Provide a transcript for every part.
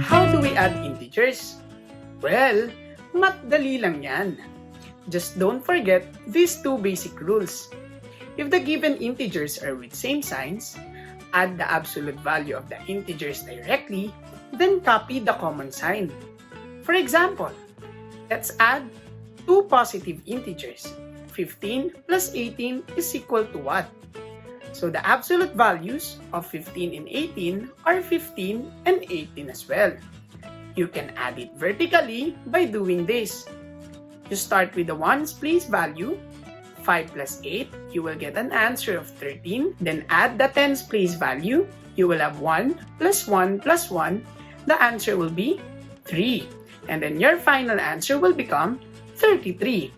How do we add integers? Well, madali lang yan. Just don't forget these two basic rules. If the given integers are with same signs, add the absolute value of the integers directly, then copy the common sign. For example, let's add two positive integers. 15 plus 18 is equal to what? So the absolute values of 15 and 18 are 15 and 18 as well. You can add it vertically by doing this. You start with the ones place value. 5 plus 8, you will get an answer of 13. Then add the tens place value. You will have 1 plus 1 plus 1. The answer will be 3. And then your final answer will become 33.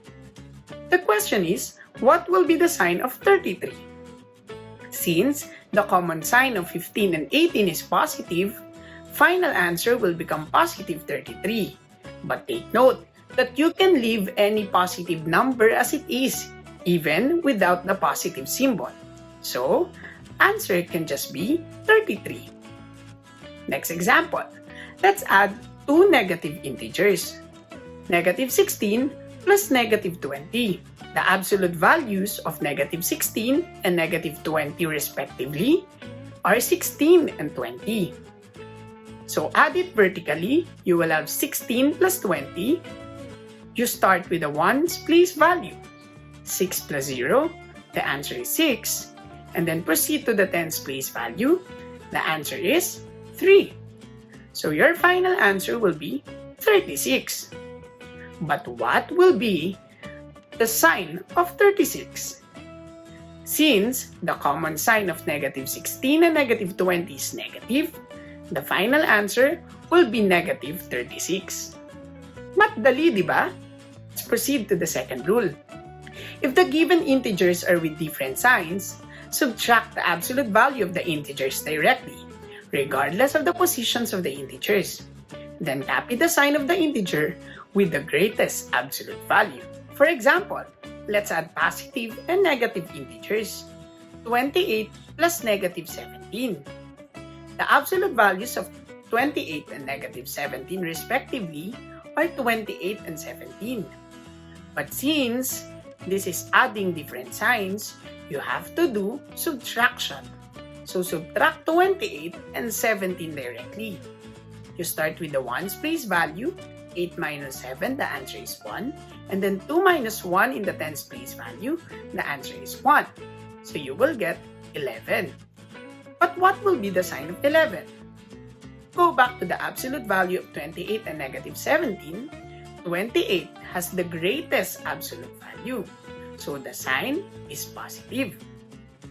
The question is, what will be the sign of 33? Since the common sign of 15 and 18 is positive, final answer will become positive 33. But take note that you can leave any positive number as it is, even without the positive symbol. So, answer can just be 33. Next example, let's add two negative integers. Negative 16 plus negative 20. The absolute values of negative 16 and negative 20 respectively are 16 and 20. So add it vertically, you will have 16 plus 20. You start with the ones place value. 6 plus 0, the answer is 6. And then proceed to the tens place value. The answer is 3. So your final answer will be 36. But what will be the sign of 36? Since the common sign of negative 16 and negative 20 is negative, the final answer will be negative 36. Madali, di ba? Let's proceed to the second rule. If the given integers are with different signs, subtract the absolute value of the integers directly, regardless of the positions of the integers. Then copy the sign of the integer with the greatest absolute value. For example, let's add positive and negative integers. 28 plus negative 17. The absolute values of 28 and negative 17 respectively are 28 and 17. But since this is adding different signs, you have to do subtraction. So subtract 28 and 17 directly. You start with the ones place value. 8 minus 7, the answer is 1. And then 2 minus 1 in the tens place value, the answer is 1. So you will get 11. But what will be the sign of 11? Go back to the absolute value of 28 and negative 17. 28 has the greatest absolute value. So the sign is positive.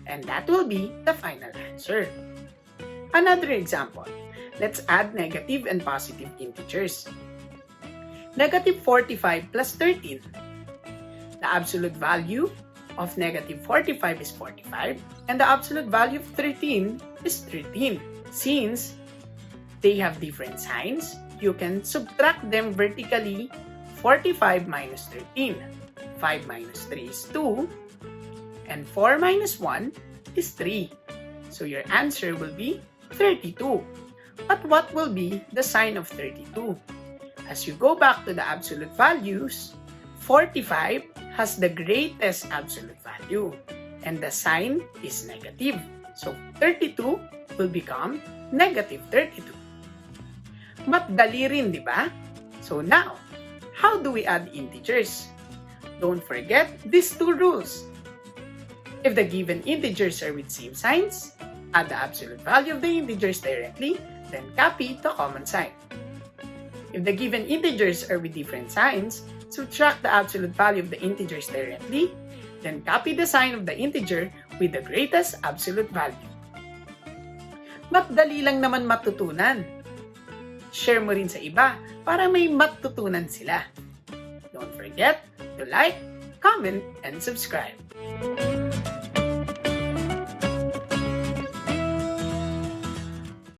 And that will be the final answer. Another example. Let's add negative and positive integers. Negative 45 plus 13. The absolute value of negative 45 is 45 and the absolute value of 13 is 13. Since they have different signs, you can subtract them vertically. 45 minus 13. 5 minus 3 is 2 and 4 minus 1 is 3. So your answer will be 32. But what will be the sign of 32? As you go back to the absolute values, 45 has the greatest absolute value and the sign is negative. So 32 will become negative 32. Madali rin, di ba? So now, how do we add integers? Don't forget these two rules. If the given integers are with same signs, add the absolute value of the integers directly, then copy the common sign. If the given integers are with different signs, subtract the absolute value of the integers directly, then copy the sign of the integer with the greatest absolute value. Madali lang naman matutunan. Share mo rin sa iba para may matutunan sila. Don't forget to like, comment, and subscribe.